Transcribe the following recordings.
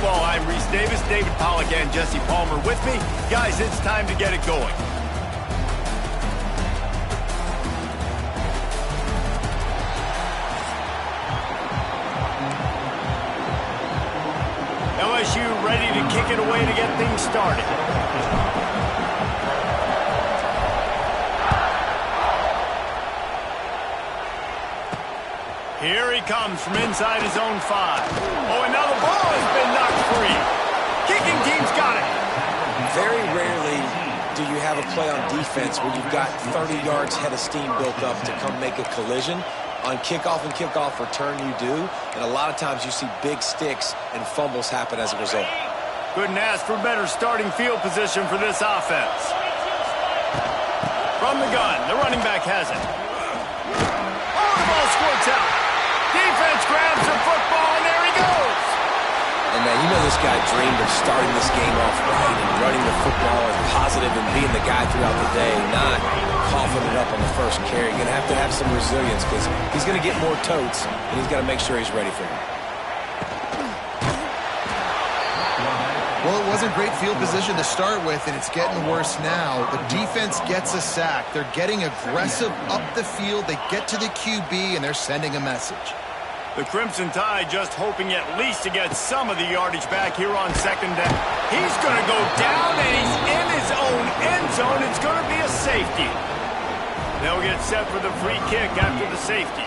Football. I'm Reese Davis, David Pollack, and Jesse Palmer with me. Guys, it's time to get it going. LSU ready to kick it away to get things started. Here he comes from inside his own 5. Oh, and now the ball has been knocked free. Kicking team's got it. Very rarely do you have a play on defense where you've got 30 yards head of steam built up to come make a collision. On kickoff and kickoff return you do, and a lot of times you see big sticks and fumbles happen as a result. Couldn't ask for better starting field position for this offense. From the gun, the running back has it. Oh, the ball squirts out. Defense grabs the football, and there he goes. And man, you know this guy dreamed of starting this game off right and running the football and positive and being the guy throughout the day, not coughing it up on the first carry. You're going to have some resilience because he's going to get more totes, and he's got to make sure he's ready for it. Well, it wasn't great field position to start with, and it's getting worse now. The defense gets a sack. They're getting aggressive up the field. They get to the QB, and they're sending a message. The Crimson Tide just hoping at least to get some of the yardage back here on second down. He's going to go down, and he's in his own end zone. It's going to be a safety. They'll get set for the free kick after the safety.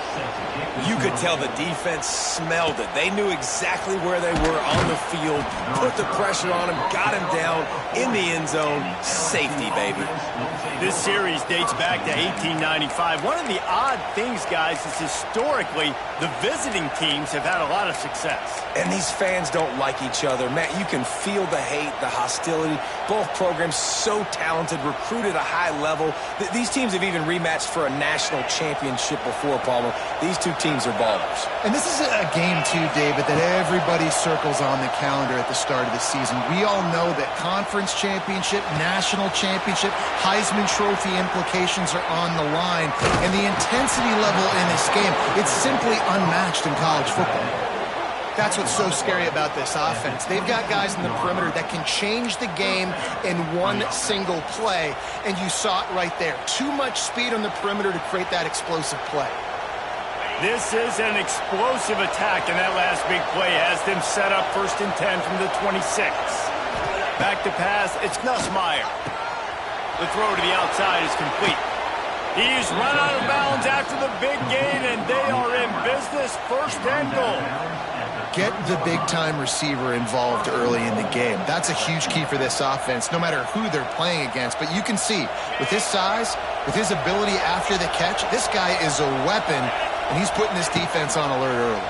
You could tell the defense smelled it. They knew exactly where they were on the field, put the pressure on him, got him down in the end zone. Safety, baby. This series dates back to 1895. One of the odd things, guys, is historically the visiting teams have had a lot of success. And these fans don't like each other. Matt, you can feel the hate, the hostility. Both programs so talented, recruited at a high level. These teams have even rematched for a national championship before, Palmer. These two teams are ballers. And this is a game, too, David, that everybody circles on the calendar at the start of the season. We all know that conference championship, national championship, Heisman Trophy implications are on the line. And the intensity level in this game, it's simply unmatched in college football. That's what's so scary about this offense. They've got guys in the perimeter that can change the game in one single play. And you saw it right there. Too much speed on the perimeter to create that explosive play. This is an explosive attack, and that last big play has them set up 1st and 10 from the 26. Back to pass, it's Nussmeier. The throw to the outside is complete. He's run out of bounds after the big gain, and they are in business, 1st and goal. Get the big-time receiver involved early in the game. That's a huge key for this offense, no matter who they're playing against. But you can see, with his size, with his ability after the catch, this guy is a weapon, and he's putting this defense on alert early.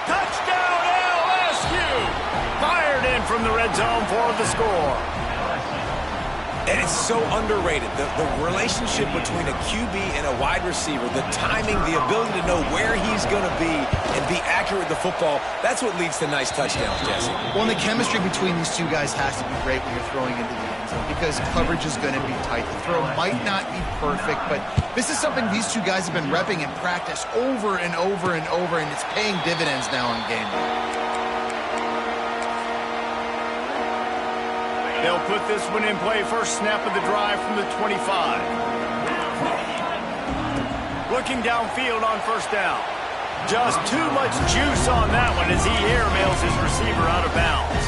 Touchdown, LSU! Fired in from the red zone for the score. And it's so underrated. The relationship between a QB and a wide receiver, the timing, the ability to know where he's going to be and be accurate with the football, that's what leads to nice touchdowns, Jesse. Well, and the chemistry between these two guys has to be great when you're throwing into the end zone because coverage is going to be tight. The throw might not be perfect, but this is something these two guys have been repping in practice over and over and over, and it's paying dividends now in game day. They'll put this one in play. First snap of the drive from the 25. Looking downfield on 1st down. Just too much juice on that one as he airmails his receiver out of bounds.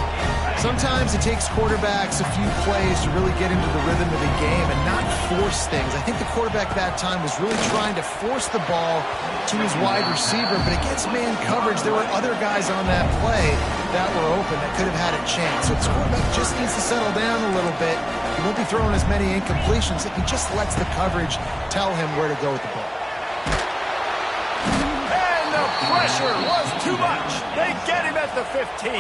Sometimes it takes quarterbacks a few plays to really get into the rhythm of the game and not force things. I think the quarterback that time was really trying to force the ball to his wide receiver, but against man coverage, there were other guys on that play that were open that could have had a chance. So this quarterback just needs to settle down a little bit. He won't be throwing as many incompletions if he just lets the coverage tell him where to go with the ball. Pressure was too much. They get him at the 15.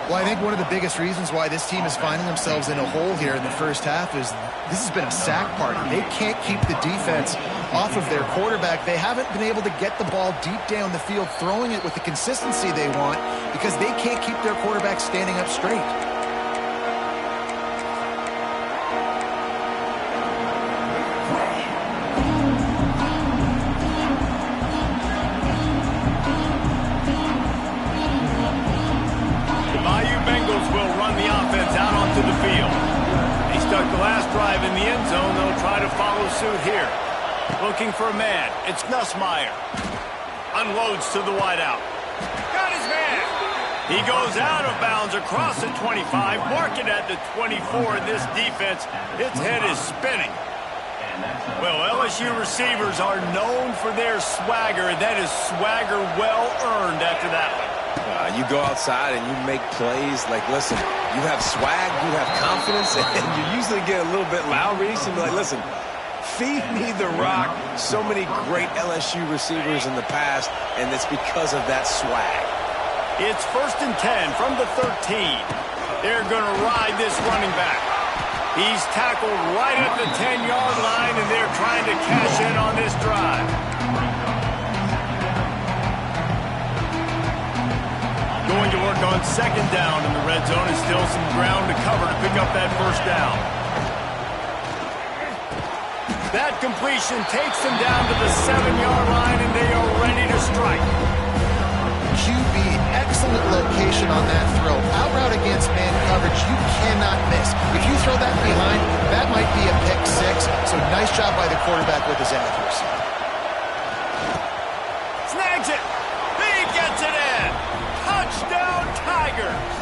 Well, I think one of the biggest reasons why this team is finding themselves in a hole here in the first half is this has been a sack party. They can't keep the defense off of their quarterback. They haven't been able to get the ball deep down the field, throwing it with the consistency they want because they can't keep their quarterback standing up straight. drive in the end zone, they'll try to follow suit here. Looking for a man. It's Nussmeier. Unloads to the wideout. Got his man. He goes out of bounds across the 25, marking at the 24 in this defense. Its head is spinning. Well, LSU receivers are known for their swagger, and that is swagger well earned after that one. You go outside and you make plays. Like, listen, you have swag, you have confidence, and you usually get a little bit loud. Reese, and be like, listen, feed me the rock. So many great LSU receivers in the past, and it's because of that swag. It's 1st and 10 from the 13. They're going to ride this running back. He's tackled right at the 10-yard line, and they're trying to cash in on this drive. Going to work on 2nd down in the red zone, and still some ground to cover to pick up that 1st down. That completion takes them down to the 7-yard line, and they are ready to strike. QB, excellent location on that throw. Out route against man coverage, you cannot miss. If you throw that behind, that might be a pick 6. So nice job by the quarterback with his accuracy. Snags it. He gets it in. Touchdown, Tigers.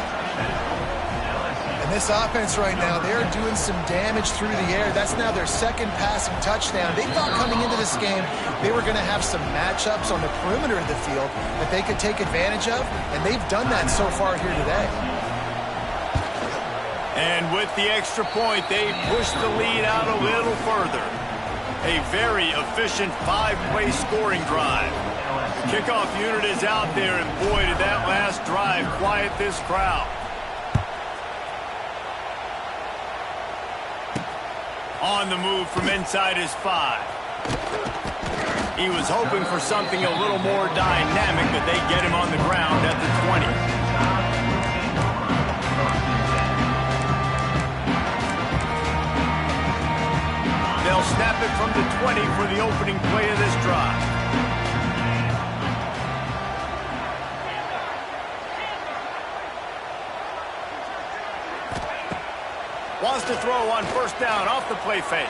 And this offense right now, they're doing some damage through the air. That's now their 2nd passing touchdown. They thought coming into this game they were going to have some matchups on the perimeter of the field that they could take advantage of, and they've done that so far here today. And with the extra point, they push the lead out a little further. A very efficient 5-play scoring drive. The kickoff unit is out there, and boy, did that last drive quiet this crowd. On the move from inside his 5. He was hoping for something a little more dynamic, but they get him on the ground at the 20. They'll snap it from the 20 for the opening play of this drive. Wants to throw on 1st down off the play fake.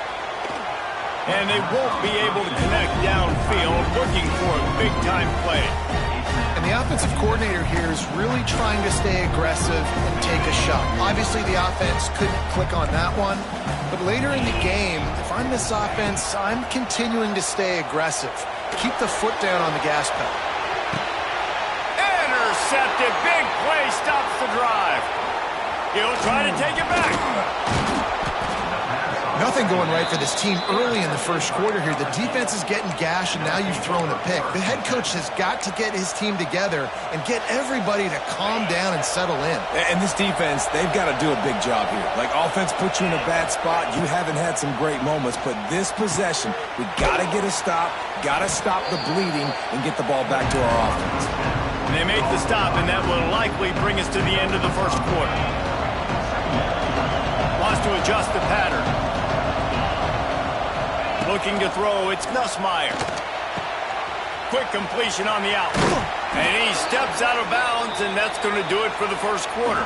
And they won't be able to connect downfield, looking for a big-time play. And the offensive coordinator here is really trying to stay aggressive and take a shot. Obviously, the offense couldn't click on that one. But later in the game, if I'm this offense, I'm continuing to stay aggressive. Keep the foot down on the gas pedal. Intercepted. Big play stops the drive. He'll try to take it back. Nothing going right for this team early in the 1st quarter here. The defense is getting gashed, and now you've thrown a pick. The head coach has got to get his team together and get everybody to calm down and settle in. And this defense, they've got to do a big job here. Like, offense puts you in a bad spot. You haven't had some great moments, but this possession, we got to get a stop, got to stop the bleeding, and get the ball back to our offense. They make the stop, and that will likely bring us to the end of the 1st quarter. Wants to adjust the pattern. Looking to throw, it's Nussmeier. Quick completion on the out. And he steps out of bounds, and that's going to do it for the 1st quarter.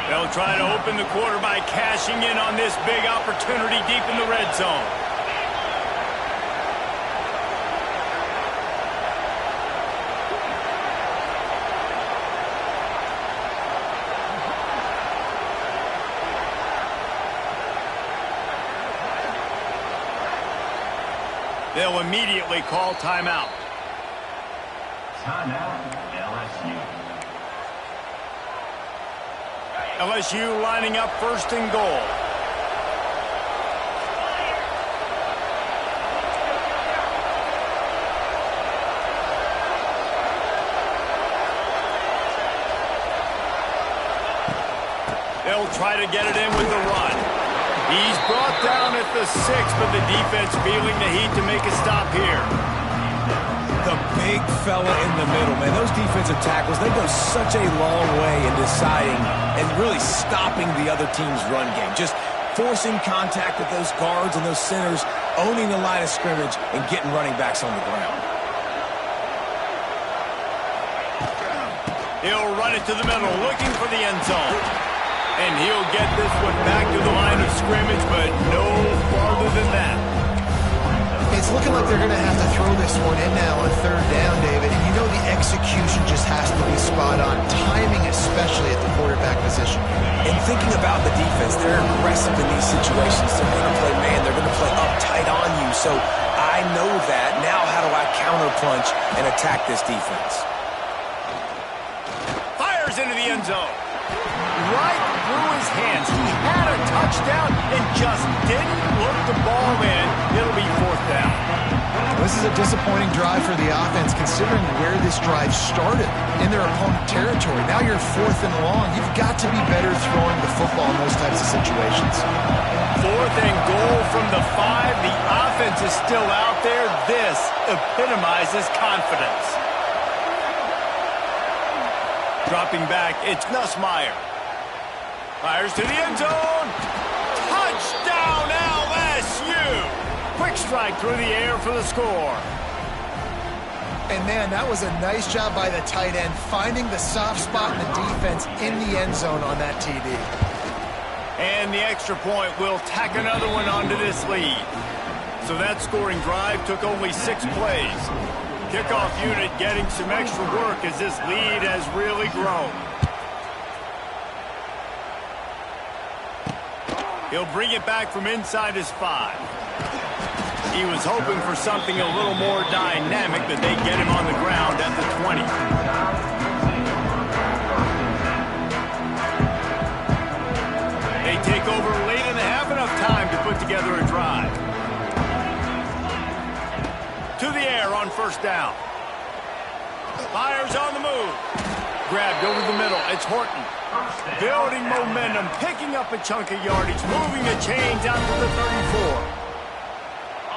They'll try to open the quarter by cashing in on this big opportunity deep in the red zone. They'll immediately call timeout. Timeout, LSU. LSU lining up 1st and goal. They'll try to get it in with the run. He's brought down at the 6, but the defense feeling the heat to make a stop here. The big fella in the middle, man. Those defensive tackles, they go such a long way in deciding and really stopping the other team's run game. Just forcing contact with those guards and those centers, owning the line of scrimmage, and getting running backs on the ground. He'll run it to the middle, looking for the end zone. And he'll get this one back to the line of scrimmage, but no farther than that. It's looking like they're going to have to throw this one in now on third down, David. And you know the execution just has to be spot on. Timing, especially at the quarterback position. And thinking about the defense, they're aggressive in these situations. They're going to play man. They're going to play uptight on you. So I know that. Now how do I counterpunch and attack this defense? Fires into the end zone. Right through his hands. He had a touchdown and just didn't look the ball in. It'll be fourth down. This is a disappointing drive for the offense, considering where this drive started, in their opponent territory. Now you're fourth and long. You've got to be better throwing the football in those types of situations. Fourth and goal from the 5. The offense is still out there. This epitomizes confidence. Dropping back, it's Nussmeier. Fires to the end zone. Touchdown, LSU! Quick strike through the air for the score. And, man, that was a nice job by the tight end, finding the soft spot in the defense in the end zone on that TD. And the extra point will tack another one onto this lead. So that scoring drive took only 6 plays. Kickoff unit getting some extra work as this lead has really grown. He'll bring it back from inside his 5. He was hoping for something a little more dynamic, but they get him on the ground at the 20. They take over late in the half, enough time to put together a drive. To the air on first down. Fires on the move. Grabbed over the middle. It's Horton. Building momentum, picking up a chunk of yardage, moving the chains out to the 34.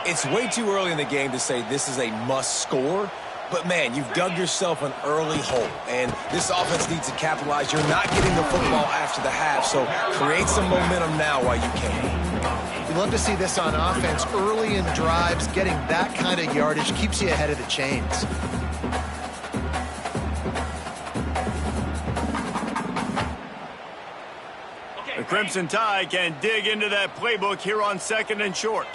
It's way too early in the game to say this is a must score, but man, you've dug yourself an early hole, and this offense needs to capitalize. You're not getting the football after the half, so create some momentum now while you can. You'd love to see this on offense. Early in drives, getting that kind of yardage keeps you ahead of the chains. The Crimson Tide can dig into that playbook here on second and short.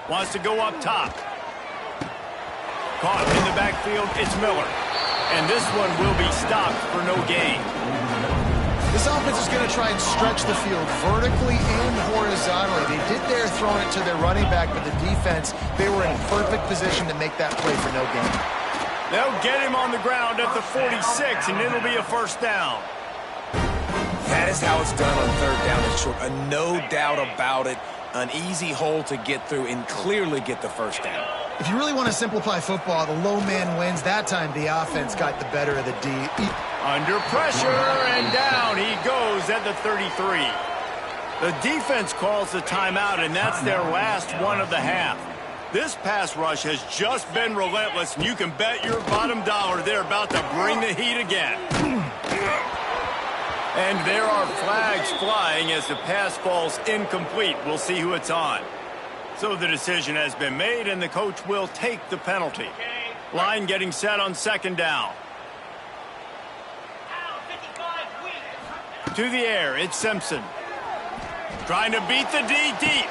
Wants to go up top. Caught in the backfield, it's Miller. And this one will be stopped for no gain. This offense is going to try and stretch the field vertically and horizontally. They did there throwing it to their running back, but the defense, they were in perfect position to make that play for no gain. They'll get him on the ground at the 46, and it'll be a first down. That is how it's done on third down and short. No doubt about it. An easy hole to get through and clearly get the first down. If you really want to simplify football, the low man wins. That time the offense got the better of the D. Under pressure, and down he goes at the 33. The defense calls the timeout, and that's their last one of the half. This pass rush has just been relentless, and you can bet your bottom dollar they're about to bring the heat again. And there are flags flying as the pass falls incomplete. We'll see who it's on. So the decision has been made, and the coach will take the penalty. Line getting set on second down. To the air, it's Simpson. Trying to beat the D deep.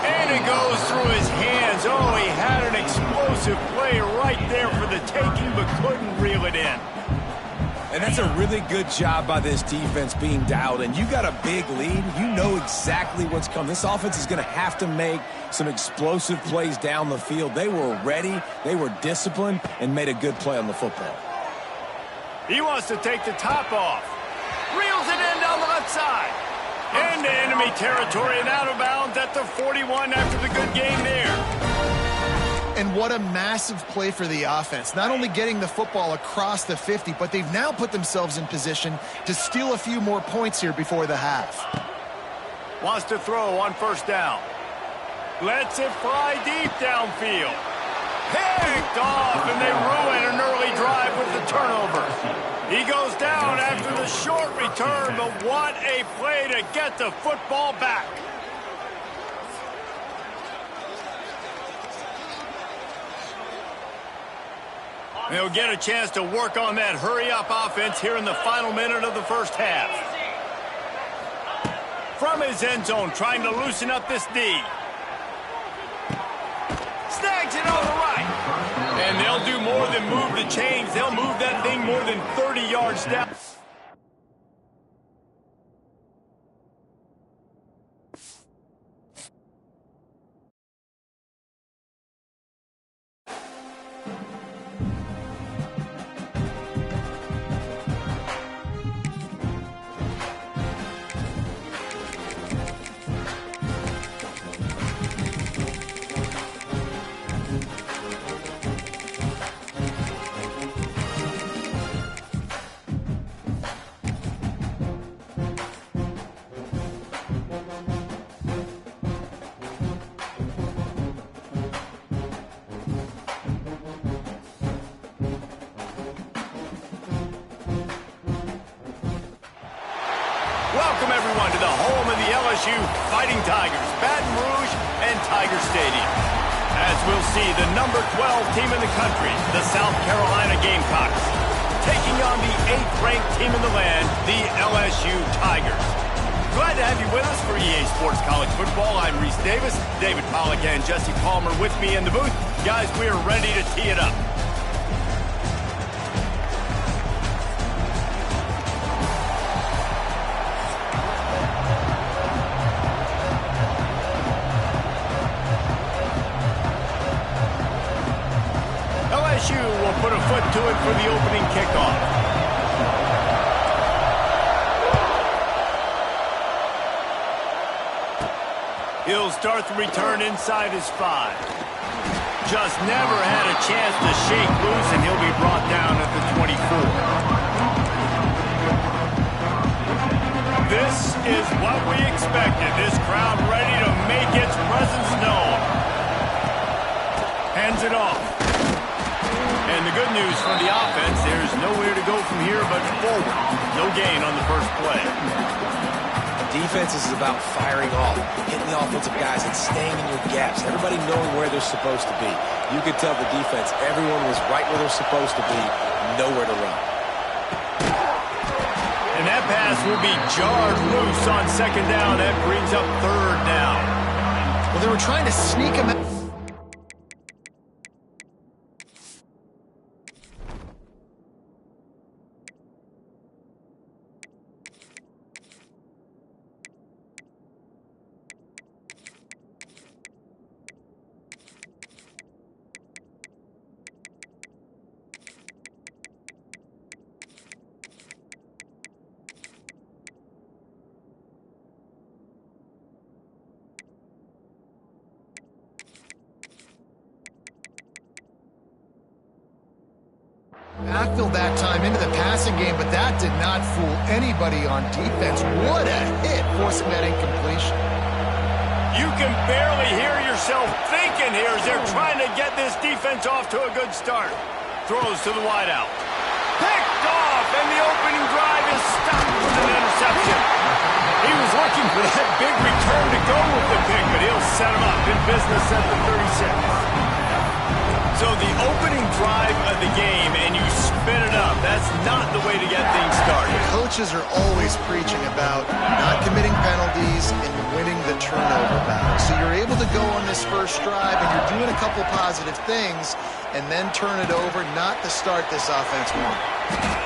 And it goes through his hands. Oh, he had an explosive play right there for the taking, but couldn't reel it in. And that's a really good job by this defense being dialed in. You got a big lead. You know exactly what's coming. This offense is going to have to make some explosive plays down the field. They were ready, they were disciplined, and made a good play on the football. He wants to take the top off. Reels it in down the left side. Into enemy territory and out of bounds at the 41 after the good game there. And what a massive play for the offense. Not only getting the football across the 50, but they've now put themselves in position to steal a few more points here before the half. Wants to throw on first down. Lets it fly deep downfield. Picked off, and they ruin an early drive with the turnover. He goes down after the short return, but what a play to get the football back. They'll get a chance to work on that hurry-up offense here in the final minute of the first half. From his end zone, trying to loosen up this D. Snags it on the right. And they'll do more than move the chains. They'll move that thing more than 30 yards down. Welcome, everyone, to the home of the LSU Fighting Tigers, Baton Rouge and Tiger Stadium. As we'll see, the number 12 team in the country, the South Carolina Gamecocks, taking on the 8th-ranked team in the land, the LSU Tigers. Glad to have you with us for EA Sports College Football. I'm Reese Davis, David Pollack and Jesse Palmer with me in the booth. Guys, we are ready to tee it up. LSU will put a foot to it for the opening kickoff. He'll start the return inside his 5. Just never had a chance to shake loose, and he'll be brought down at the 24. This is what we expected. This crowd ready to make its presence known. Hands it off. And the good news from the offense, there's nowhere to go from here but forward. No gain on the first play. Defense is about firing off, hitting the offensive guys and staying in your gaps. Everybody knowing where they're supposed to be. You could tell the defense, everyone was right where they're supposed to be, nowhere to run. And that pass will be jarred loose on second down. That brings up third down. Well, they were trying to sneak him out. Backfield that time into the passing game, but that did not fool anybody on defense. What a hit, forcing that incompletion. You can barely hear yourself thinking here as they're trying to get this defense off to a good start. Throws to the wideout. Picked off, and the opening drive is stopped with an interception. He was looking for that big return to go with the pick, but he'll set him up in business at the 36. So the opening drive of the game, and you spin it up. That's not the way to get things started. Coaches are always preaching about not committing penalties and winning the turnover battle. So you're able to go on this first drive, and you're doing a couple positive things, and then turn it over, not to start this offense one.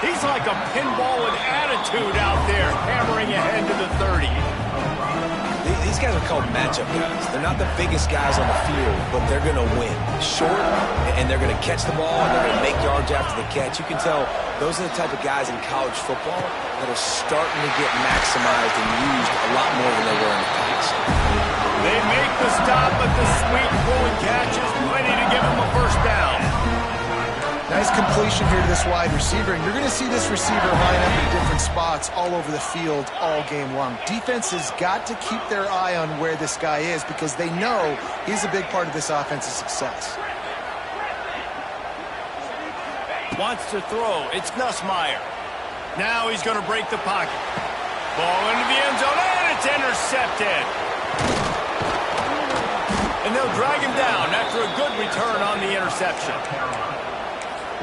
He's like a pinball with attitude out there, hammering ahead to the 30. These guys are called matchup guys. They're not the biggest guys on the field, but they're going to win. Short, and they're going to catch the ball, and they're going to make yards after the catch. You can tell those are the type of guys in college football that are starting to get maximized and used a lot more than they were in the past. They make the stop, but the sweet pulling catch is plenty to give them a first down. Nice completion here to this wide receiver, and you're going to see this receiver line up in different spots all over the field all game long. Defense has got to keep their eye on where this guy is because they know he's a big part of this offense's success. Wants to throw. It's Nussmeier. Now he's going to break the pocket. Ball into the end zone, and it's intercepted. And they'll drag him down after a good return on the interception.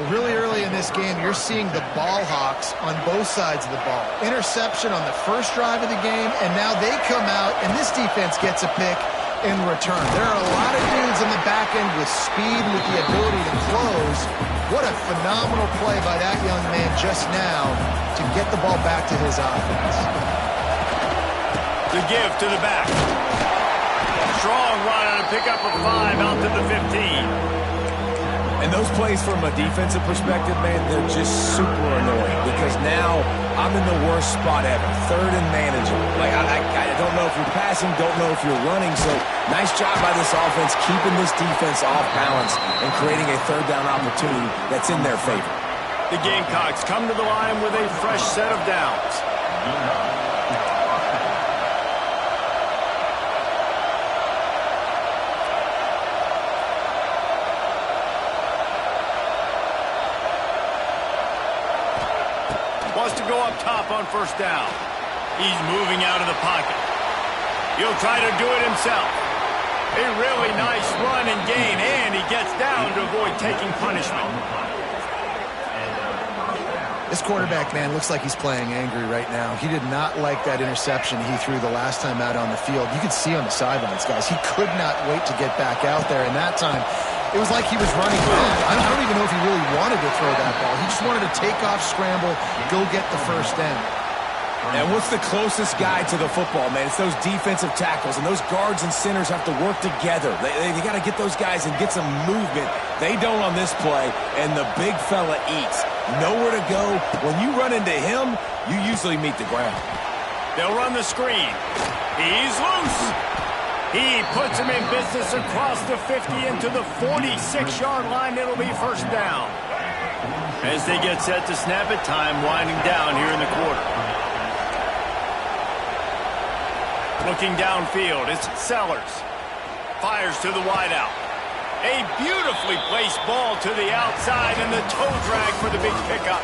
Really early in this game, you're seeing the ball hawks on both sides of the ball. Interception on the first drive of the game, and now they come out, and this defense gets a pick in return. There are a lot of dudes on the back end with speed and with the ability to close. What a phenomenal play by that young man just now to get the ball back to his offense. The give to the back. Strong run on a pickup of 5 out to the 15. And those plays from a defensive perspective, man, they're just super annoying because now I'm in the worst spot ever, third and manageable. Like, I don't know if you're passing, don't know if you're running, so nice job by this offense keeping this defense off balance and creating a third down opportunity that's in their favor. The Gamecocks come to the line with a fresh set of downs. Wants to go up top on first down. He's moving out of the pocket. He'll try to do it himself. A really nice run and gain, and he gets down to avoid taking punishment. This quarterback, man, looks like he's playing angry right now. He did not like that interception he threw the last time out on the field. You could see on the sidelines, guys. He could not wait to get back out there, and that time it was like he was running mad. I don't even know if he really wanted to throw that ball. He just wanted to take off, scramble, go get the first down. And what's the closest guy to the football, man? It's those defensive tackles, and those guards and centers have to work together. They got to get those guys and get some movement. They don't on this play, and the big fella eats. Nowhere to go. When you run into him, you usually meet the ground. They'll run the screen. He's loose. He puts him in business across the 50 into the 46-yard line. It'll be first down. As they get set to snap it, time winding down here in the quarter. Looking downfield, it's Sellers. Fires to the wideout. A beautifully placed ball to the outside, and the toe drag for the big pickup.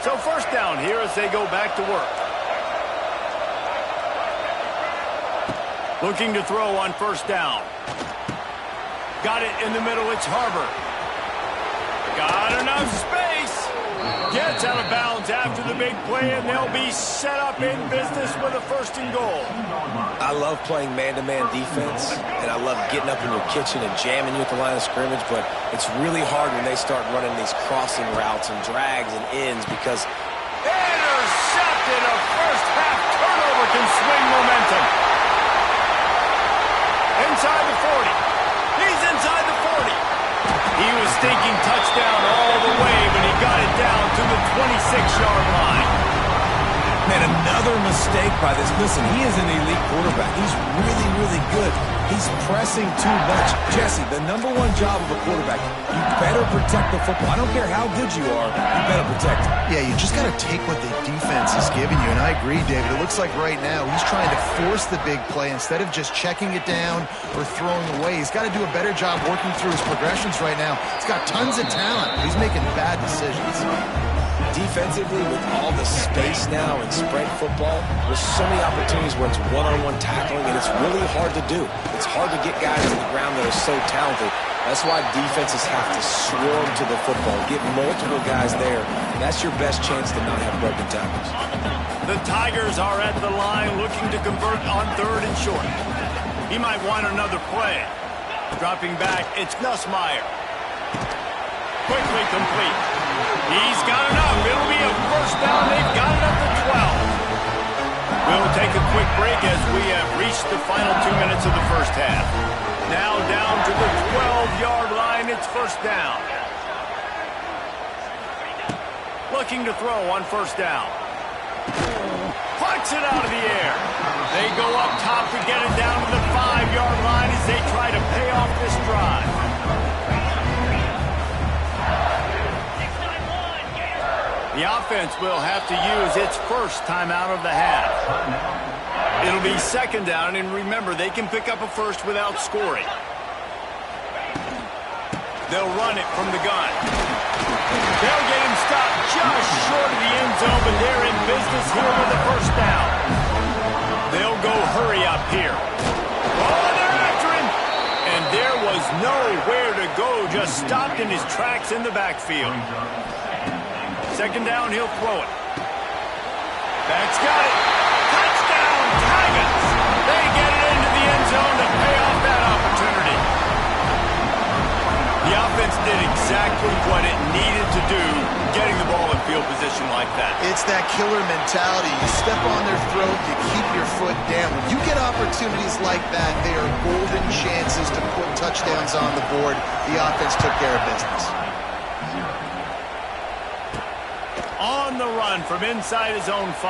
So first down here as they go back to work. Looking to throw on first down. Got it in the middle, it's Harbor. Got enough space. Gets out of bounds after the big play, and they'll be set up in business with a first and goal. I love playing man-to-man defense, and I love getting up in your kitchen and jamming you at the line of scrimmage, but it's really hard when they start running these crossing routes and drags and ends because intercepted. A first half turnover can swing momentum. Inside the 40. He's inside the 40. He was thinking touchdown all the way, but he got it down to the 26-yard line. Man, another mistake by this. Listen, he is an elite quarterback. He's really, really good. He's pressing too much. Jesse, the #1 job of a quarterback, you better protect the football. I don't care how good you are, you better protect it. Yeah, you just got to take what the defense is giving you, and I agree, David. It looks like right now he's trying to force the big play instead of just checking it down or throwing away. He's got to do a better job working through his progressions right now. He's got tons of talent. He's making bad decisions. Defensively, with all the space now in spread football, there's so many opportunities where it's one-on-one tackling, and it's really hard to do. It's hard to get guys on the ground that are so talented. That's why defenses have to swarm to the football, get multiple guys there. That's your best chance to not have broken tackles. The Tigers are at the line looking to convert on third and short. He might want another play. Dropping back, it's Nussmeier. Quickly complete. He's got enough. It'll be a first down. They've got it up to 12. We'll take a quick break as we have reached the final 2 minutes of the first half. Now down to the 12-yard line. It's first down. Looking to throw on first down. Plucks it out of the air. They go up top to get it down to the 5-yard line as they try to pay off this drive. The offense will have to use its first timeout of the half. It'll be second down, and remember, they can pick up a first without scoring. They'll run it from the gun. They'll get him stopped just short of the end zone, but they're in business here with the first down. They'll go hurry up here. Oh, they're after him! And there was nowhere to go, just stopped in his tracks in the backfield. Second down, he'll throw it. Back's got it. Touchdown, Tigers! They get it into the end zone to pay off that opportunity. The offense did exactly what it needed to do, getting the ball in field position like that. It's that killer mentality. You step on their throat, you keep your foot down. When you get opportunities like that, they are golden chances to put touchdowns on the board. The offense took care of business. On the run from inside his own 5.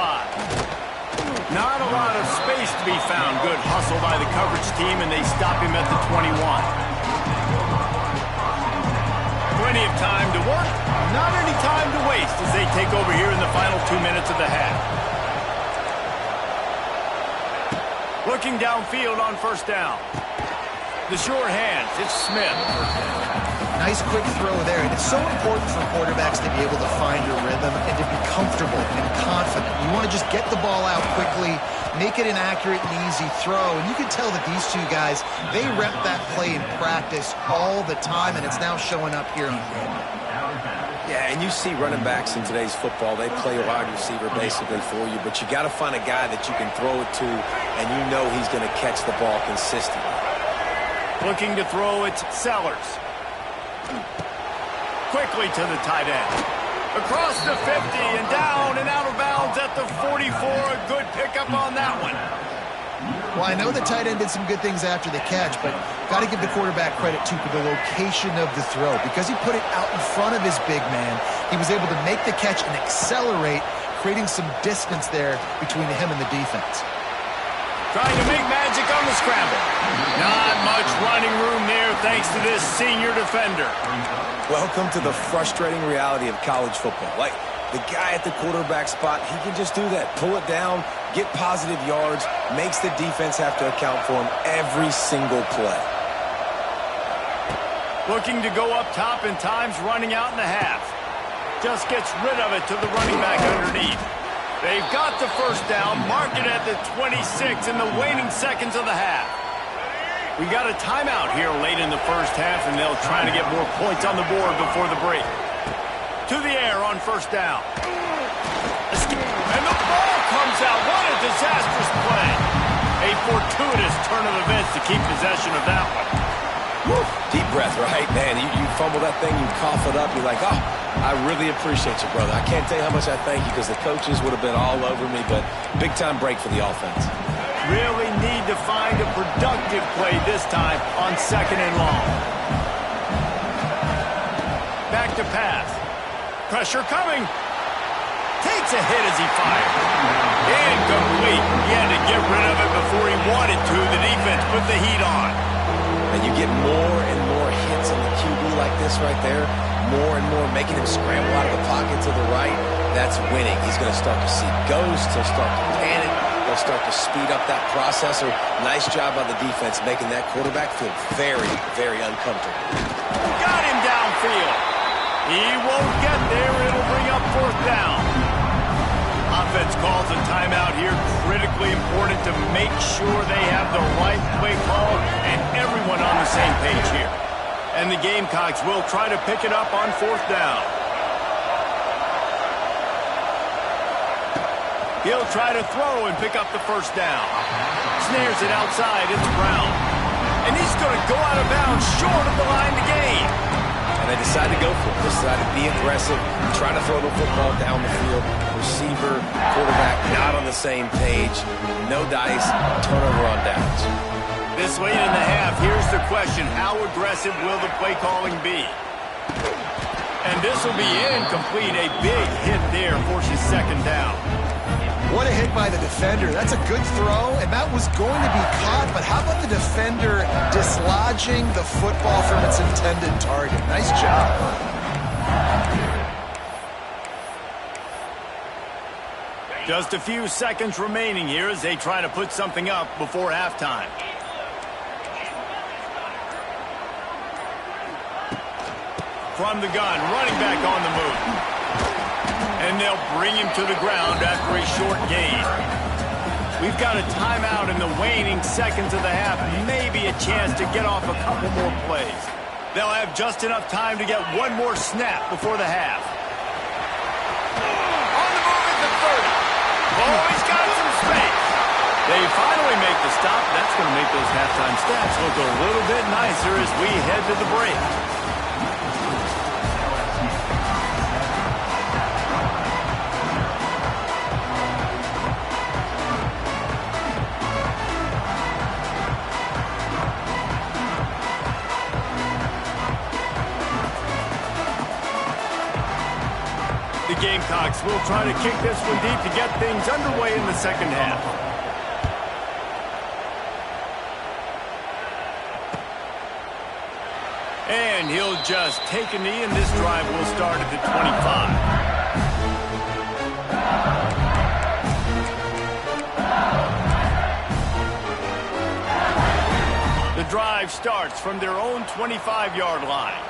Not a lot of space to be found. Good hustle by the coverage team, and they stop him at the 21. Plenty of time to work, not any time to waste as they take over here in the final 2 minutes of the half. Looking downfield on first down. The sure hands, it's Smith. Nice quick throw there, and it's so important for quarterbacks to be able to find your rhythm and to be comfortable and confident. You want to just get the ball out quickly, make it an accurate and easy throw, and you can tell that these two guys, they rep that play in practice all the time, and it's now showing up here on game. Yeah, and you see running backs in today's football, they play a wide receiver basically for you, but you got to find a guy that you can throw it to, and you know he's going to catch the ball consistently. Looking to throw it, Sellers. Quickly to the tight end. Across the 50 and down and out of bounds at the 44. A good pickup on that one. Well, I know the tight end did some good things after the catch, but got to give the quarterback credit, too, for the location of the throw. Because he put it out in front of his big man, he was able to make the catch and accelerate, creating some distance there between him and the defense. Trying to make magic on the scramble. Not much running room there thanks to this senior defender. Welcome to the frustrating reality of college football. Like, the guy at the quarterback spot, he can just do that. Pull it down, get positive yards, makes the defense have to account for him every single play. Looking to go up top and times running out in the half. Just gets rid of it to the running back underneath. They've got the first down, mark it at the 26 in the waning seconds of the half. We got a timeout here late in the first half, and they'll try to get more points on the board before the break. To the air on first down. And the ball comes out. What a disastrous play. A fortuitous turn of events to keep possession of that one. Woo. Deep breath, right? Man, you fumble that thing, you cough it up, you're like, oh, I really appreciate you, brother. I can't tell you how much I thank you because the coaches would have been all over me, but big-time break for the offense. Really need to find a productive play this time on second and long. Back to pass. Pressure coming. Takes a hit as he fired. Incomplete. He had to get rid of it before he wanted to. The defense put the heat on. And you get more and more hits on the QB like this right there, more and more making him scramble out of the pocket to the right. That's winning. He's going to start to see ghosts. He'll start to panic. He'll start to speed up that processor. Nice job by the defense making that quarterback feel very, very uncomfortable. Got him downfield. He won't get there. It'll bring up fourth down. Offense calls a timeout here. Critically important to make sure they have the right play call and everyone on the same page here. And the Gamecocks will try to pick it up on fourth down. He'll try to throw and pick up the first down. Snares it outside. It's Brown. And he's going to go out of bounds short of the line to gain. And they decide to go for it. They decide to be aggressive, try to throw the football down the field. Receiver, quarterback, not on the same page. No dice, turnover on downs. This late in the half, here's the question. How aggressive will the play calling be? And this will be incomplete. A big hit there forces second down. What a hit by the defender. That's a good throw, and that was going to be caught, but how about the defender dislodging the football from its intended target? Nice job. Just a few seconds remaining here as they try to put something up before halftime. From the gun, running back on the move. And they'll bring him to the ground after a short gain. We've got a timeout in the waning seconds of the half. Maybe a chance to get off a couple more plays. They'll have just enough time to get one more snap before the half. On the move at the 30. Oh, he's got some space. They finally make the stop. That's going to make those halftime stats look a little bit nicer as we head to the break. The Gamecocks will try to kick this one deep to get things underway in the second half. And he'll just take a knee, and this drive will start at the 25. The drive starts from their own 25-yard line.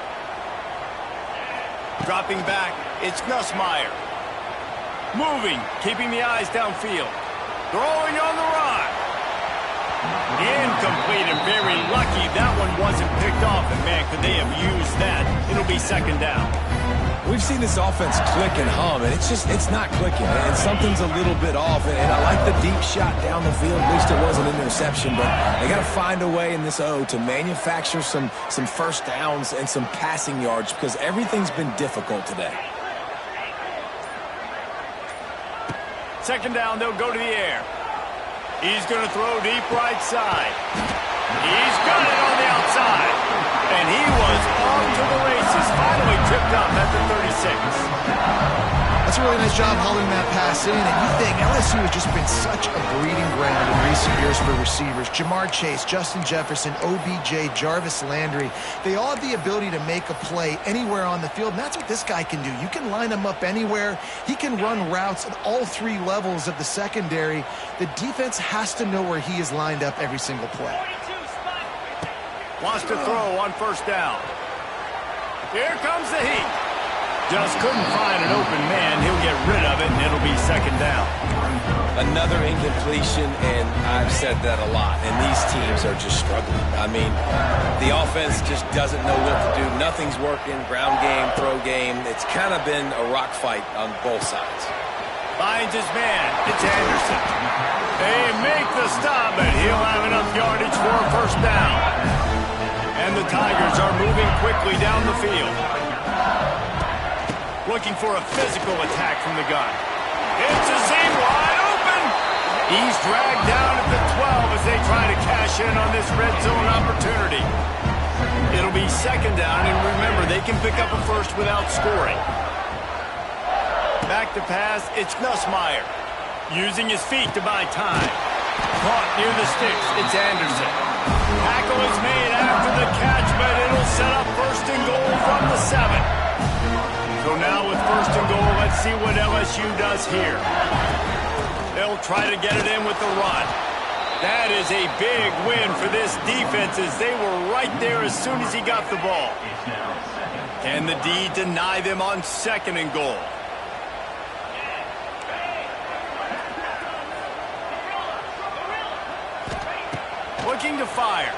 Dropping back, it's Nussmeier. Moving, keeping the eyes downfield. Throwing on the run. Incomplete and very lucky that one wasn't picked off. And man, could they have used that. It'll be second down. We've seen this offense click and hum, and it's not clicking, and something's a little bit off. And I like the deep shot down the field. At least it wasn't an interception, but they got to find a way in this O to manufacture some first downs and some passing yards because everything's been difficult today. Second down, they'll go to the air. He's going to throw deep right side. He's got it on the outside. And he was on to the races. Finally tripped up at the 36. That's a really nice job hauling that pass in. And you think LSU has just been such a breeding ground in recent years for receivers. Jamar Chase, Justin Jefferson, OBJ, Jarvis Landry. They all have the ability to make a play anywhere on the field. And that's what this guy can do. You can line him up anywhere. He can run routes at all three levels of the secondary. The defense has to know where he is lined up every single play. Wants to throw on first down. Here comes the heat. Just couldn't find an open man. He'll get rid of it, and it'll be second down. Another incompletion, and I've said that a lot, and these teams are just struggling. I mean, the offense just doesn't know what to do. Nothing's working, ground game, throw game. It's kind of been a rock fight on both sides. Finds his man. It's Anderson. They make the stop, but he'll have enough yardage for a first down. And the Tigers are moving quickly down the field. Looking for a physical attack from the gun. It's a seam wide open. He's dragged down at the 12 as they try to cash in on this red zone opportunity. It'll be second down, and remember, they can pick up a first without scoring. Back to pass, it's Nussmeier. Using his feet to buy time. Caught near the sticks, it's Anderson. Tackle is made after the catch, but it'll set up first and goal from the 7. So now with first and goal, let's see what LSU does here. They'll try to get it in with the run. That is a big win for this defense as they were right there as soon as he got the ball. Can the D deny them on second and goal? Looking to fire.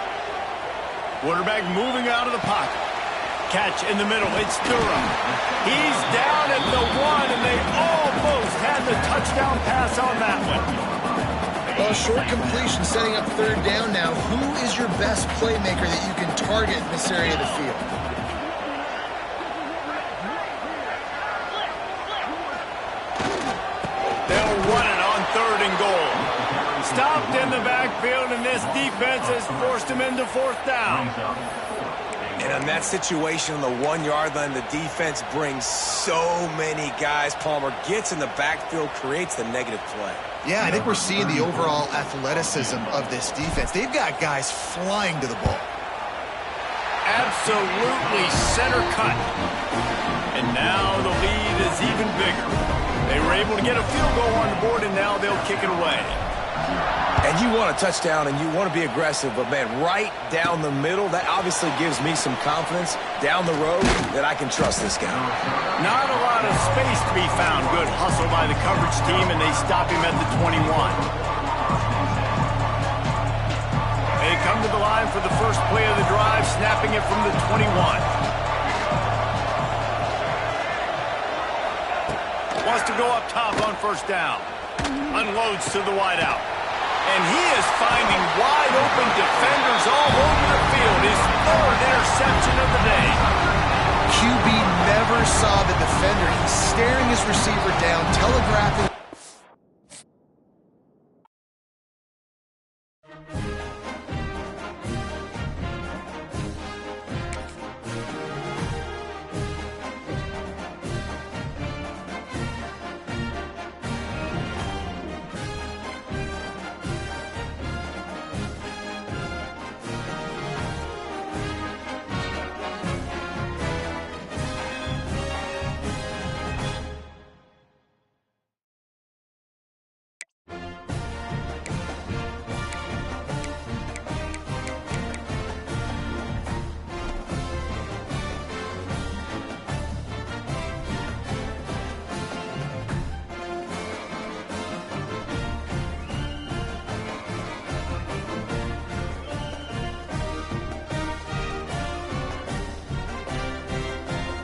Quarterback moving out of the pocket. Catch in the middle. It's Durham. He's down at the 1, and they almost had the touchdown pass on that one. Well, short completion setting up third down now. Who is your best playmaker that you can target in this area of the field? They'll run it on third and goal. Stopped in the backfield, and this defense has forced him into fourth down. And on that situation on the 1-yard line, the defense brings so many guys. Palmer gets in the backfield, creates the negative play. Yeah, I think we're seeing the overall athleticism of this defense. They've got guys flying to the ball. Absolutely center cut. And now the lead is even bigger. They were able to get a field goal on the board, and now they'll kick it away. And you want a touchdown and you want to be aggressive, but, man, right down the middle, that obviously gives me some confidence down the road that I can trust this guy. Not a lot of space to be found. Good hustle by the coverage team, and they stop him at the 21. They come to the line for the first play of the drive, snapping it from the 21. Wants to go up top on first down. Unloads to the wideout. And he is finding wide-open defenders all over the field. His third interception of the day. QB never saw the defender. He's staring his receiver down, telegraphing.